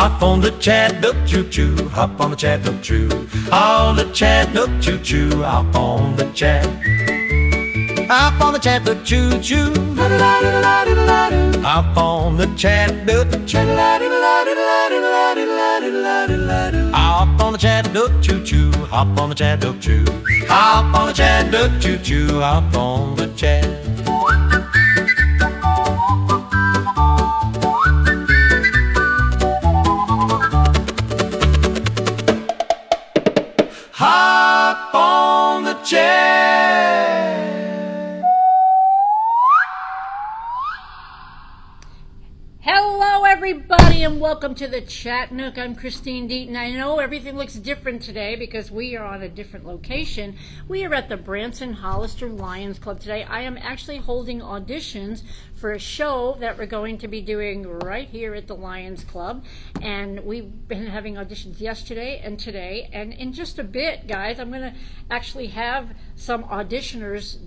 Hop on the Chat Nook choo-choo, hop on the Chat Nook choo. On the Chat Nook choo-choo, hop on the Chat. Hop on the Chat Nook choo-choo. Hop on the Chat Nook. Hop on the Chat Nook choo-choo, hop on the Chat Nook choo. Hop on the Chat Nook choo-choo, hop on the Chat. Hop on the Chat. Hello everybody and welcome to the Chat Nook. I'm Christine Deaton. I know everything looks different today because we are on a different location. We are at the Branson Hollister Lions Club today. I am actually holding auditions for a show that we're going to be doing right here at the Lions Club. And we've been having auditions yesterday and today. And in just a bit, guys, I'm going to actually have some auditioners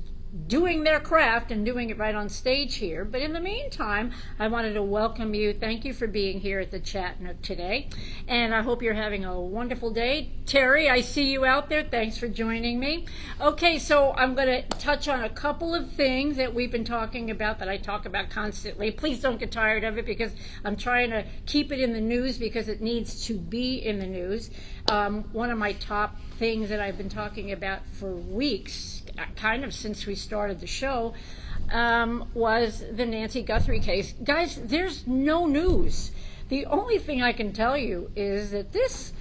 doing their craft and doing it right on stage here. But in the meantime, I wanted to welcome you. Thank you for being here at the Chat Nook today. And I hope you're having a wonderful day. Terry, I see you out there. Thanks for joining me. Okay, so I'm going to touch on a couple of things that we've been talking about that I talk about constantly. Please don't get tired of it because I'm trying to keep it in the news because it needs to be in the news. One of my top things that I've been talking about for weeks, kind of since we started the show, was the Nancy Guthrie case. Guys, there's no news. The only thing I can tell you is that this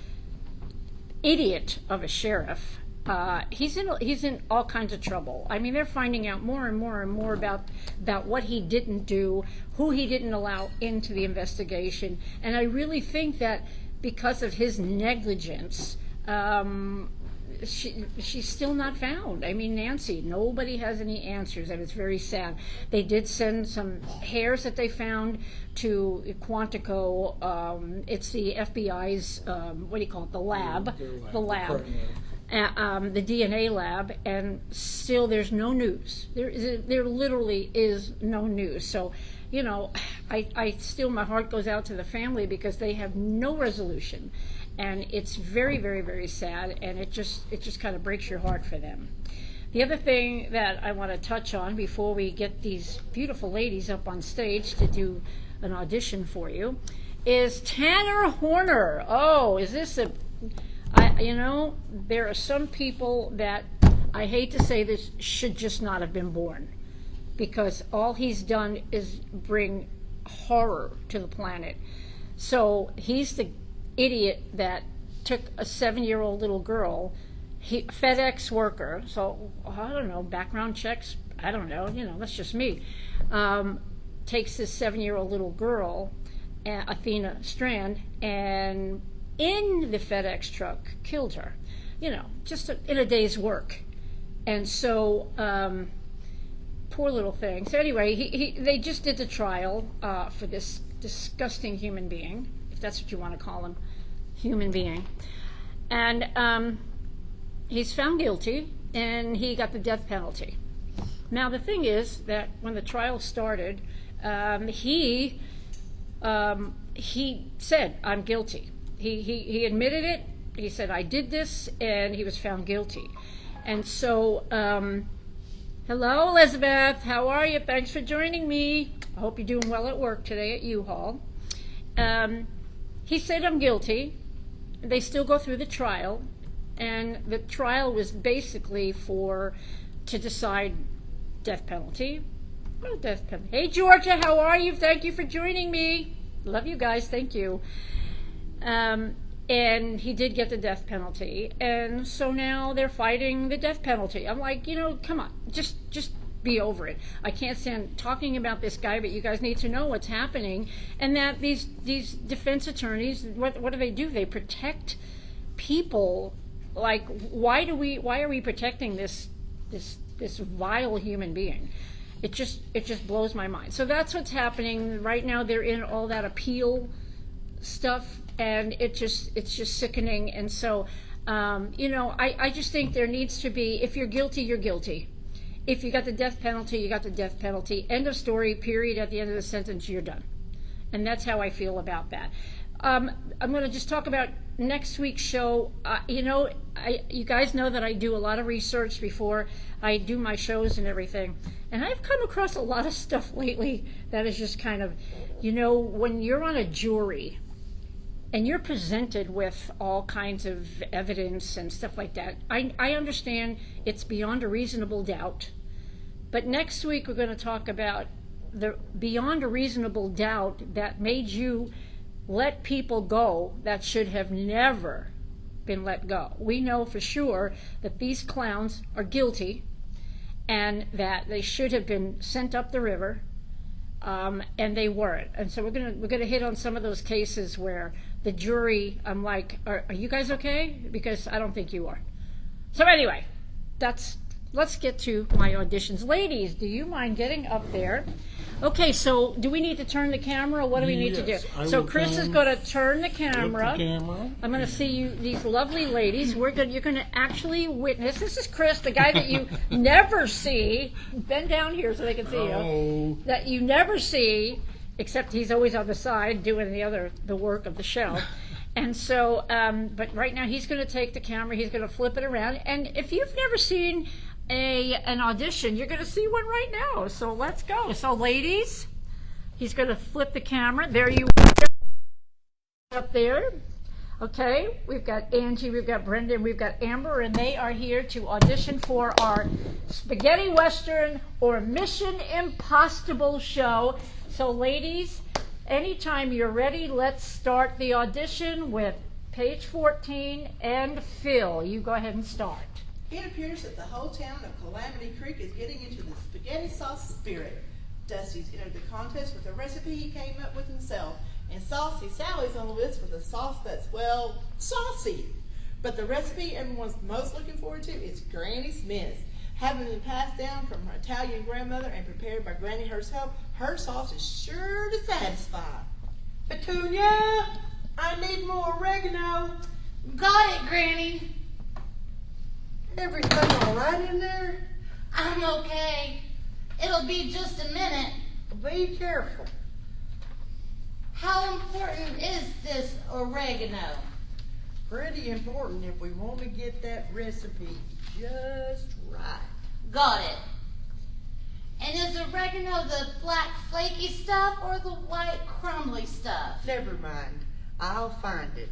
idiot of a sheriff, he's in all kinds of trouble. I mean, they're finding out more and more and more about what he didn't do, who he didn't allow into the investigation, and I really think that because of his negligence, she's still not found. I mean, Nancy, nobody has any answers, and it's very sad. They did send some hairs that they found to Quantico. It's the FBI's, what do you call it, the lab. The DNA lab, and still there's no news. There literally is no news. So, you know, I still, my heart goes out to the family because they have no resolution. And it's very, very, very sad, and it just kind of breaks your heart for them. The other thing that I want to touch on before we get these beautiful ladies up on stage to do an audition for you is Tanner Horner. Oh, is this there are some people that, I hate to say this, should just not have been born, because all he's done is bring horror to the planet. So he's the idiot that took a 7-year-old little girl, FedEx worker, so I don't know, background checks, I don't know, that's just me, takes this 7-year-old little girl, Athena Strand, and in the FedEx truck killed her, just in a day's work. And so poor little thing. So anyway, they just did the trial for this disgusting human being, if that's what you want to call him, human being. And he's found guilty, and he got the death penalty. Now, the thing is that when the trial started, he said, I'm guilty. He admitted it. He said, I did this, and he was found guilty. And so, hello, Elizabeth. How are you? Thanks for joining me. I hope you're doing well at work today at U-Haul. He said, I'm guilty. They still go through the trial, and the trial was basically to decide death penalty. Oh, death penalty. Hey, Georgia, how are you? Thank you for joining me. Love you guys. Thank you. And he did get the death penalty, and so now they're fighting the death penalty. I'm like, come on, just be over it. I can't stand talking about this guy, but you guys need to know what's happening, and that these defense attorneys, what do? They protect people. Like, why are we protecting this vile human being? It just blows my mind. So that's what's happening right now. They're in all that appeal stuff, and it's just sickening. And so I just think there needs to be, if you're guilty, you're guilty. If you got the death penalty, you got the death penalty. End of story, period. At the end of the sentence, you're done. And that's how I feel about that. I'm going to just talk about next week's show. You guys know that I do a lot of research before I do my shows and everything. And I've come across a lot of stuff lately that is just kind of, when you're on a jury and you're presented with all kinds of evidence and stuff like that, I understand it's beyond a reasonable doubt. But next week we're going to talk about the beyond a reasonable doubt that made you let people go that should have never been let go. We know for sure that these clowns are guilty and that they should have been sent up the river, and they weren't. And so we're gonna hit on some of those cases where the jury, I'm like, are you guys okay? Because I don't think you are. So anyway, let's get to my auditions. Ladies, do you mind getting up there? Okay, so do we need to turn the camera, or what do we need to do? So Chris is going to turn the camera. I'm going to see you, these lovely ladies. You're going to actually witness. This is Chris, the guy that you never see. Bend down here so they can see you. That you never see, except he's always on the side doing the work of the show. And so, but right now he's going to take the camera. He's going to flip it around. And if you've never seen an audition, you're going to see one right now. So let's go. So ladies, he's going to flip the camera. There you are up there. Okay, we've got Angie, we've got Brenda, and we've got Amber, and they are here to audition for our Spaghetti Western or Mission Impossible show. So ladies, anytime you're ready, let's start the audition with page 14 and Phil. You go ahead and start. It appears that the whole town of Calamity Creek is getting into the spaghetti sauce spirit. Dusty's entered the contest with a recipe he came up with himself, and Saucy Sally's on the list with a sauce that's, well, saucy. But the recipe everyone's most looking forward to is Granny Smith's. Having been passed down from her Italian grandmother and prepared by Granny herself, her sauce is sure to satisfy. Petunia, I need more oregano. Got it, Granny. Everything all right in there? I'm okay. It'll be just a minute. Be careful. How important is this oregano? Pretty important if we want to get that recipe just right. Got it. And is oregano the black flaky stuff or the white crumbly stuff? Never mind. I'll find it.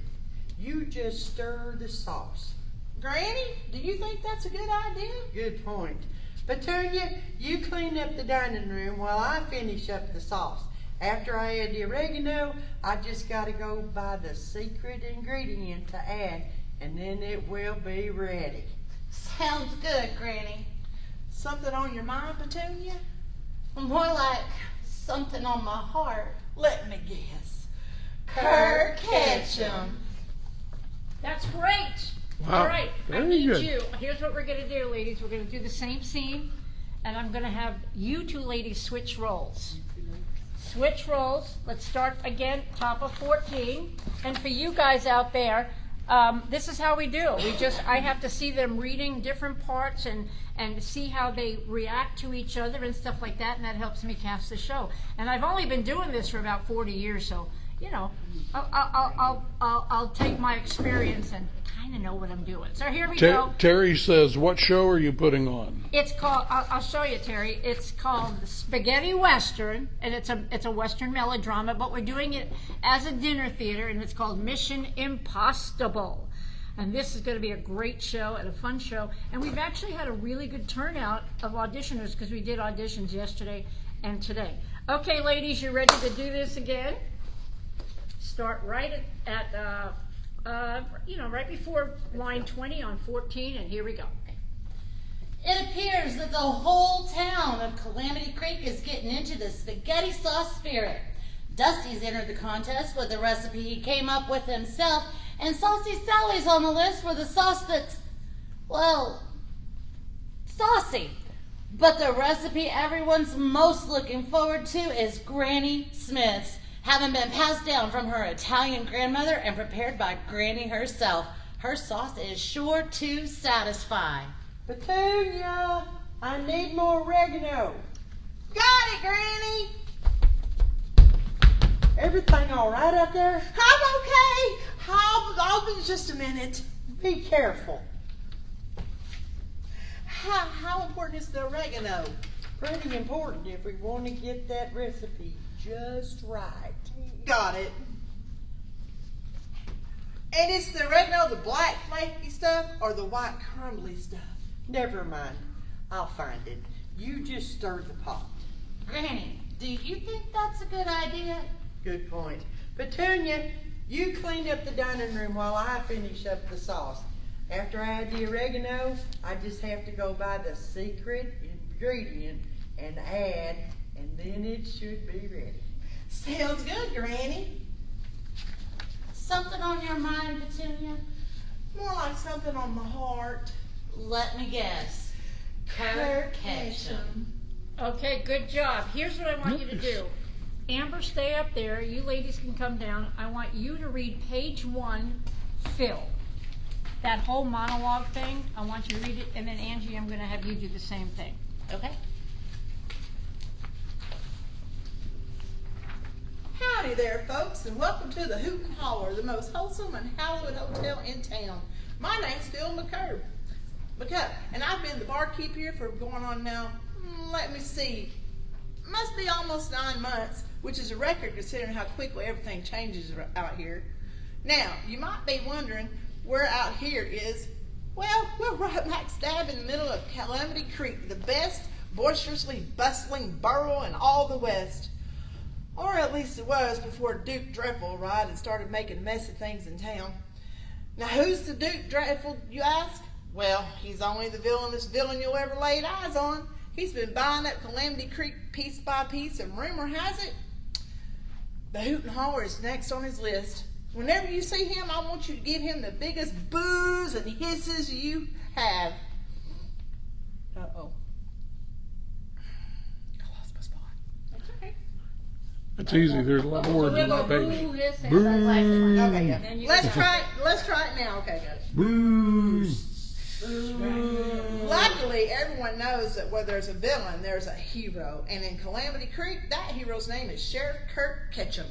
You just stir the sauce. Granny, do you think that's a good idea? Good point. Petunia, you clean up the dining room while I finish up the sauce. After I add the oregano, I just got to go buy the secret ingredient to add, and then it will be ready. Sounds good, Granny. Something on your mind, Petunia? More like something on my heart. Let me guess. Kerr Ketchum. That's great. Wow. All right, I Very need good. you. Here's what we're going to do, ladies. We're going to do the same scene, and I'm going to have you two ladies switch roles. Switch roles. Let's start again, top of 14. And for you guys out there, this is how we do. I have to see them reading different parts and see how they react to each other and stuff like that, and that helps me cast the show. And I've only been doing this for about 40 years, so I'll take my experience and kind of know what I'm doing. So here we go. Terry says, what show are you putting on? It's called, I'll show you, Terry. It's called Spaghetti Western, and it's a Western melodrama, but we're doing it as a dinner theater, and it's called Mission Impossible. And this is going to be a great show and a fun show. And we've actually had a really good turnout of auditioners because we did auditions yesterday and today. Okay, ladies, you ready to do this again? Start right at right before line 20 on 14, and here we go. It appears that the whole town of Calamity Creek is getting into the spaghetti sauce spirit. Dusty's entered the contest with a recipe he came up with himself, and Saucy Sally's on the list for the sauce that's, well, saucy. But the recipe everyone's most looking forward to is Granny Smith's, having been passed down from her Italian grandmother and prepared by Granny herself. Her sauce is sure to satisfy. Petunia, I need more oregano. Got it, Granny. Everything all right out there? I'm okay. I'll be just a minute. Be careful. How important is the oregano? Pretty important if we want to get that recipe just right. Got it. And is the oregano the black flaky stuff or the white crumbly stuff? Never mind. I'll find it. You just stir the pot. Granny, do you think that's a good idea? Good point. Petunia, you clean up the dining room while I finish up the sauce. After I add the oregano, I just have to go by the secret ingredient and add, and then it should be ready. Sounds good, Granny. Something on your mind, Petunia? More like something on my heart. Let me guess. Kurt Ketchum. Okay, good job. Here's what I want you to do. Amber, stay up there. You ladies can come down. I want you to read page 1, Phil. That whole monologue thing, I want you to read it, and then Angie, I'm going to have you do the same thing. Okay. Howdy there, folks, and welcome to the Hoot and Holler, the most wholesome and hallowed hotel in town. My name's Phil McCubb, and I've been the barkeep here for going on now, let me see, must be almost 9 months, which is a record considering how quickly everything changes out here. Now, you might be wondering where out here is. Well, we're right back stab in the middle of Calamity Creek, the best boisterously bustling borough in all the West. Or at least it was before Duke Dreadful arrived and started making a mess of things in town. Now, who's the Duke Dreadful, you ask? Well, he's only the villainous villain you'll ever lay eyes on. He's been buying up Calamity Creek piece by piece, and rumor has it, the Hoot and Holler is next on his list. Whenever you see him, I want you to give him the biggest boos and hisses you have. Uh-oh. I lost my spot. That's okay. It's easy. There's a lot of words on that page. Okay, yeah. Let's try it now. Okay, got it. Booze. Luckily, everyone knows that where there's a villain, there's a hero. And in Calamity Creek, that hero's name is Sheriff Kurt Ketchum.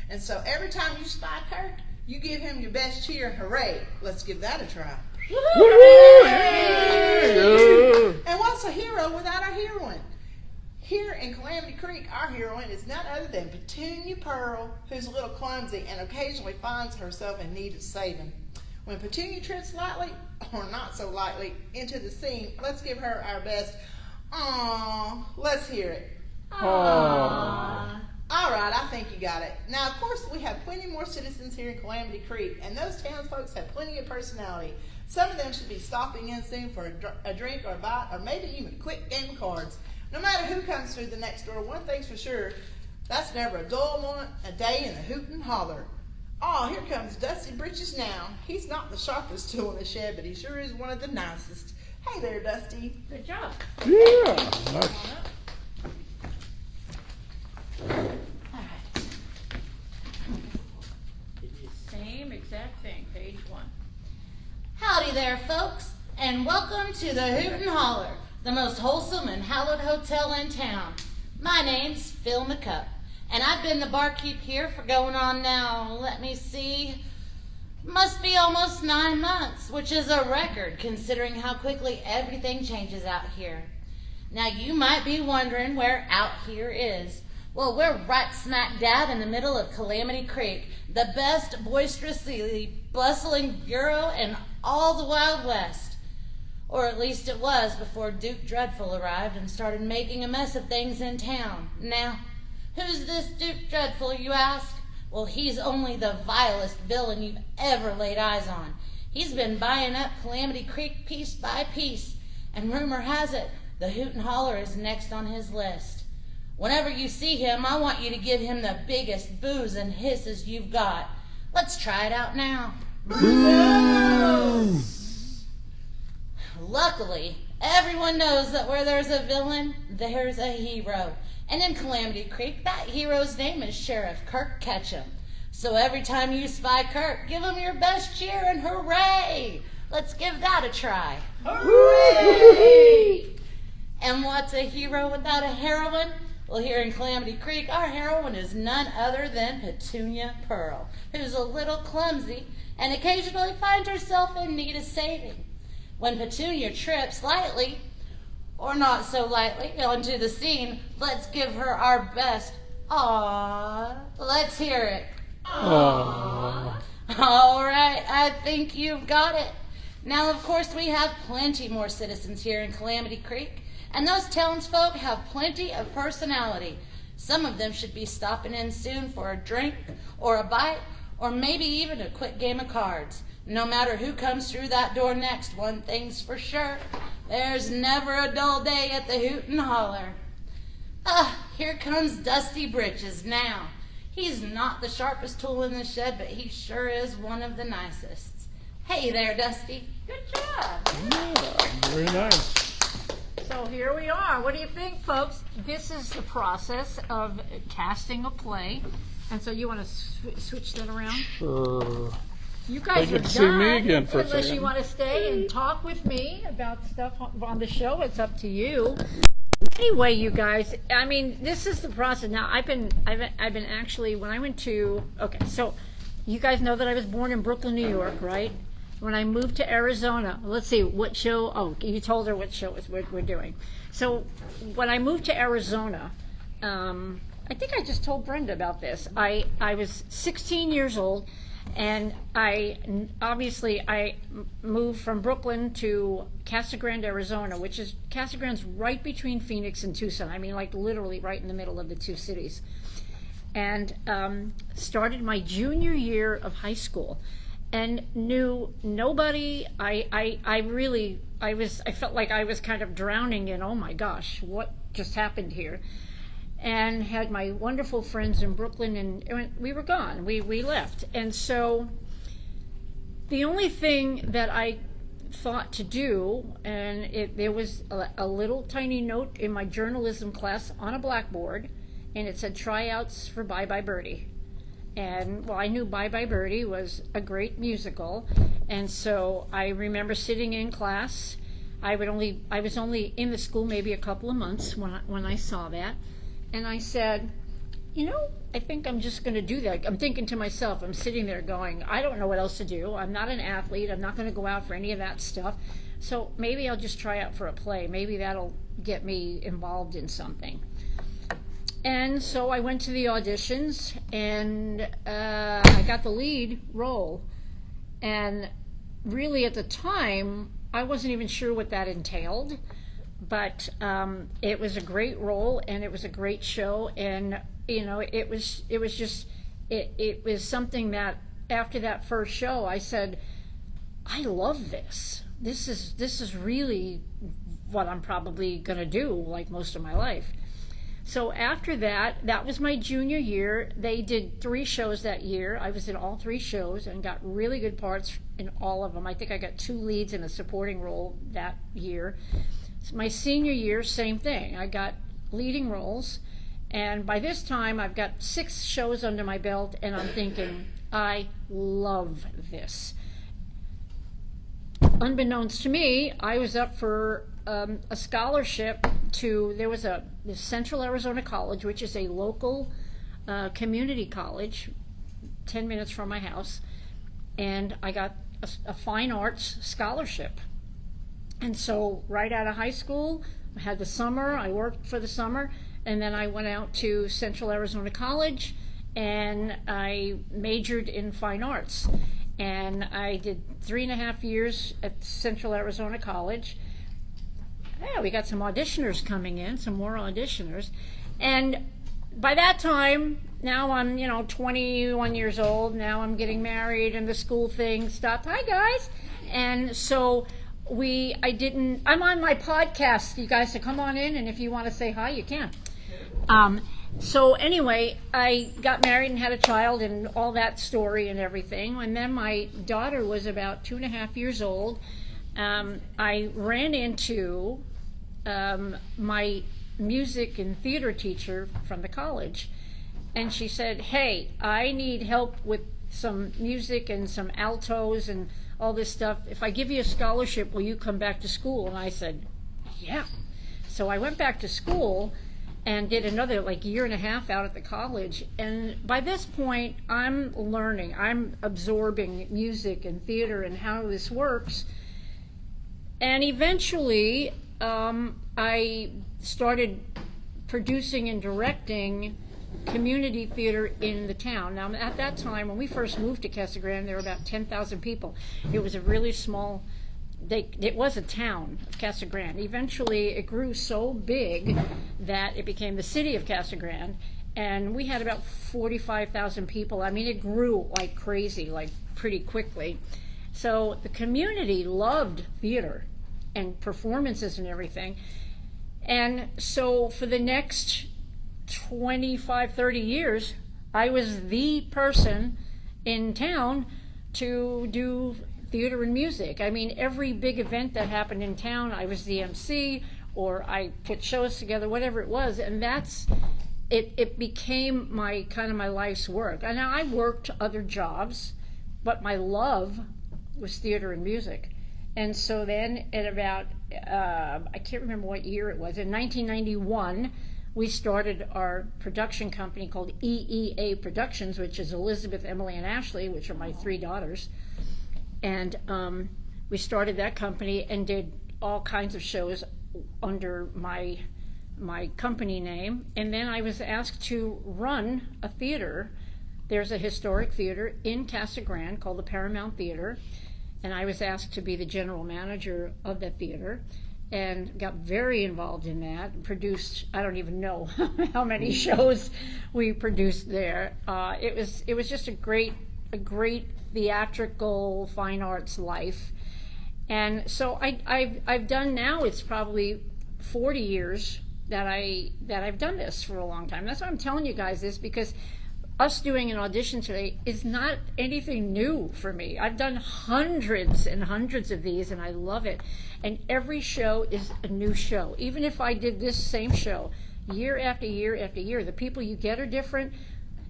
And so every time you spy Kurt, you give him your best cheer and hooray. Let's give that a try. And what's a hero without a heroine? Here in Calamity Creek, our heroine is none other than Petunia Pearl, who's a little clumsy and occasionally finds herself in need of saving. When Petunia trips lightly, or not so lightly, into the scene, let's give her our best. Aww, let's hear it. Aww. All right, I think you got it. Now, of course, we have plenty more citizens here in Calamity Creek, and those townsfolk have plenty of personality. Some of them should be stopping in soon for a drink or a bite, or maybe even a quick game of cards. No matter who comes through the next door, one thing's for sure, that's never a dull moment, a day in the Hoot and Holler. Oh, here comes Dusty Britches now. He's not the sharpest tool in the shed, but he sure is one of the nicest. Hey there, Dusty. Good job. Yeah. Nice. Alright. Same exact thing, page 1. Howdy there, folks, and welcome to the Hoot and Holler, the most wholesome and hallowed hotel in town. My name's Phil McCubb, and I've been the barkeep here for going on now, let me see, must be almost 9 months, which is a record considering how quickly everything changes out here. Now, you might be wondering where out here is. Well, we're right smack dab in the middle of Calamity Creek, the best boisterously bustling bureau in all the Wild West. Or at least it was before Duke Dreadful arrived and started making a mess of things in town. Now, who's this Duke Dreadful, you ask? Well, he's only the vilest villain you've ever laid eyes on. He's been buying up Calamity Creek piece by piece, and rumor has it, the Hoot and Holler is next on his list. Whenever you see him, I want you to give him the biggest boos and hisses you've got. Let's try it out now. Boo! Luckily, everyone knows that where there's a villain, there's a hero. And in Calamity Creek, that hero's name is Sheriff Kurt Ketchum. So every time you spy Kurt, give him your best cheer and hooray! Let's give that a try. Hooray! And what's a hero without a heroine? Well, here in Calamity Creek, our heroine is none other than Petunia Pearl, who's a little clumsy and occasionally finds herself in need of saving. When Petunia trips lightly, or not so lightly, onto the scene, let's give her our best. Aww. Let's hear it. Aww. All right, I think you've got it. Now, of course, we have plenty more citizens here in Calamity Creek, and those townsfolk have plenty of personality. Some of them should be stopping in soon for a drink or a bite, or maybe even a quick game of cards. No matter who comes through that door next, one thing's for sure. There's never a dull day at the Hoot and Holler. Here comes Dusty Britches now. He's not the sharpest tool in the shed, but he sure is one of the nicest. Hey there, Dusty. Good job. Yeah, very nice. So here we are. What do you think, folks? This is the process of casting a play. And so you want to switch that around? Sure. You guys They are get done. to see me again for a Unless second. you want to stay and talk with me about stuff on the show, it's up to you. Anyway, you guys, I mean, this is the process. Now, I've been actually, when I went to, okay, so you guys know that I was born in Brooklyn, New York, right? When I moved to Arizona, let's see, what show, oh, you told her what show we're doing. So when I moved to Arizona, I think I just told Brenda about this. I was 16 years old, and I moved from Brooklyn to Casa Grande, Arizona, which is, Casa Grande's right between Phoenix and Tucson. I mean, like literally right in the middle of the two cities. And started my junior year of high school, and knew nobody. I felt like I was kind of drowning in, oh my gosh, what just happened here? And had my wonderful friends in Brooklyn, and we were gone. We left. And so the only thing that I thought to do, and there was a little tiny note in my journalism class on a blackboard, and it said tryouts for Bye Bye Birdie. And well, I knew Bye Bye Birdie was a great musical, and so I remember sitting in class. I was only in the school maybe a couple of months when I saw that. And I said, you know, I think I'm just going to do that. I'm thinking to myself, I'm sitting there going, I don't know what else to do. I'm not an athlete. I'm not going to go out for any of that stuff. So maybe I'll just try out for a play. Maybe that'll get me involved in something. And so I went to the auditions, and I got the lead role. And really at the time, I wasn't even sure what that entailed. But it was a great role, and it was a great show, and you know, it was something that after that first show, I said, I love this. This is really what I'm probably going to do, like most of my life. So after that was my junior year. They did 3 shows that year. I was in all 3 shows and got really good parts in all of them. I think I got 2 leads and a supporting role that year. My senior year, same thing. I got leading roles, and by this time I've got 6 shows under my belt, and I'm thinking, I love this. Unbeknownst to me, I was up for a scholarship to, there was the Central Arizona College, which is a local community college, 10 minutes from my house, and I got a fine arts scholarship. And so right out of high school, I had the summer, I worked for the summer, and then I went out to Central Arizona College, and I majored in fine arts. And I did 3.5 years at Central Arizona College. Yeah, we got some auditioners coming in, some more auditioners. And by that time, now I'm, 21 years old, now I'm getting married, and the school thing stopped. Hi, guys. And so I'm on my podcast, you guys, so come on in, and if you want to say hi, you can. So anyway, I got married and had a child and all that story and everything. And then my daughter was about 2.5 years old. I ran into my music and theater teacher from the college, and she said, hey, I need help with some music and some altos and all this stuff. If I give you a scholarship, will you come back to school? And I said, yeah. So I went back to school, and did another like year and a half out at the college. And by this point, I'm learning, I'm absorbing music and theater and how this works. And eventually, I started producing and directing community theater in the town. Now, at that time, when we first moved to Casa Grande, there were about 10,000 people. It was a really small, it was a town of Casa Grande. Eventually, it grew so big that it became the city of Casa Grande, and we had about 45,000 people. I mean, it grew like crazy, like pretty quickly. So the community loved theater and performances and everything. And so for the next 25, 30 years, I was the person in town to do theater and music. I mean, every big event that happened in town, I was the MC, or I put shows together, whatever it was, and it became my life's work. And I worked other jobs, but my love was theater and music. And so then at about, I can't remember what year it was, in 1991, we started our production company called EEA Productions, which is Elizabeth, Emily, and Ashley, which are my 3 daughters. And we started that company and did all kinds of shows under my company name. And then I was asked to run a theater. There's a historic theater in Casa Grande called the Paramount Theater. And I was asked to be the general manager of that theater and got very involved in that. Produced, I don't even know how many shows we produced there. It was just a great theatrical fine arts life. And so I've done now, it's probably 40 years that I've done this for a long time. That's why I'm telling you guys this, because us doing an audition today is not anything new for me. I've done hundreds and hundreds of these, and I love it. And every show is a new show. Even if I did this same show year after year after year, the people you get are different,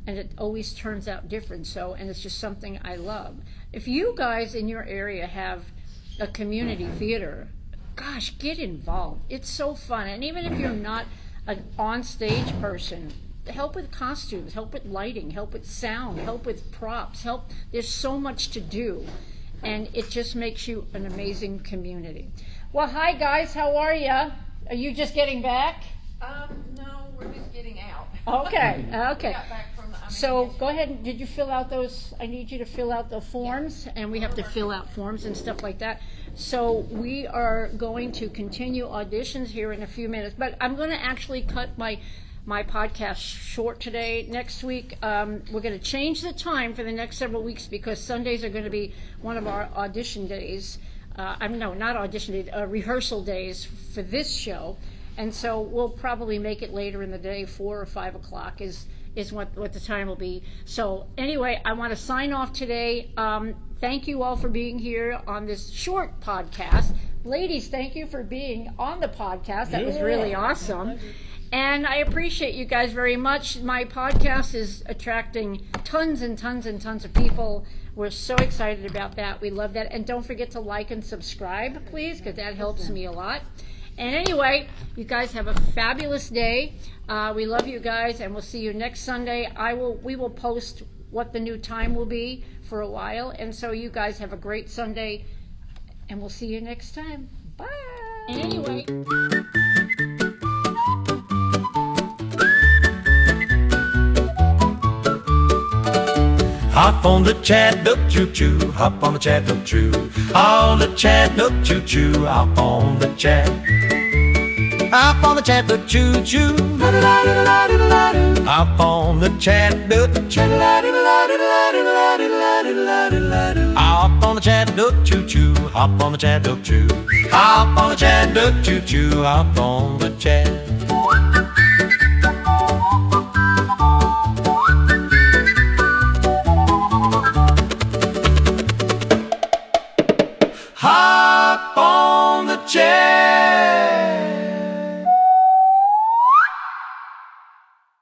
and it always turns out different. So, and it's just something I love. If you guys in your area have a community theater, gosh, get involved. It's so fun. And even if you're not an on-stage person, help with costumes, help with lighting, help with sound, help with props, there's so much to do, and it just makes you an amazing community. Well, hi guys, how are you? Are you just getting back? No, we're just getting out. Okay. We got back from the, So go ahead, did you fill out those, I need you to fill out the forms, and we have to fill out forms and stuff like that. So we are going to continue auditions here in a few minutes, but I'm going to actually cut my podcast short today. Next week, we're going to change the time for the next several weeks because Sundays are going to be one of our audition days. Not audition days, rehearsal days for this show. And so we'll probably make it later in the day, 4 or 5 o'clock is what the time will be. So anyway, I want to sign off today. Thank you all for being here on this short podcast. Ladies, thank you for being on the podcast. That was really awesome. And I appreciate you guys very much. My podcast is attracting tons and tons and tons of people. We're so excited about that. We love that. And don't forget to like and subscribe, please, because that helps me a lot. And anyway, you guys have a fabulous day. We love you guys, and we'll see you next Sunday. We will post what the new time will be for a while. And so you guys have a great Sunday, and we'll see you next time. Bye. And anyway... Hop on the Chat Nook, choo-choo, hop on the Chat Nook, choo. On the Chat Nook, choo-choo, hop on the Chat. Hop on the Chat Nook, choo-choo, hop on the Chat Nook, hop on the Chat Nook, choo-choo, hop on the Chat Nook, choo. Hop on the Chat Nook, choo-choo, hop on the Chat.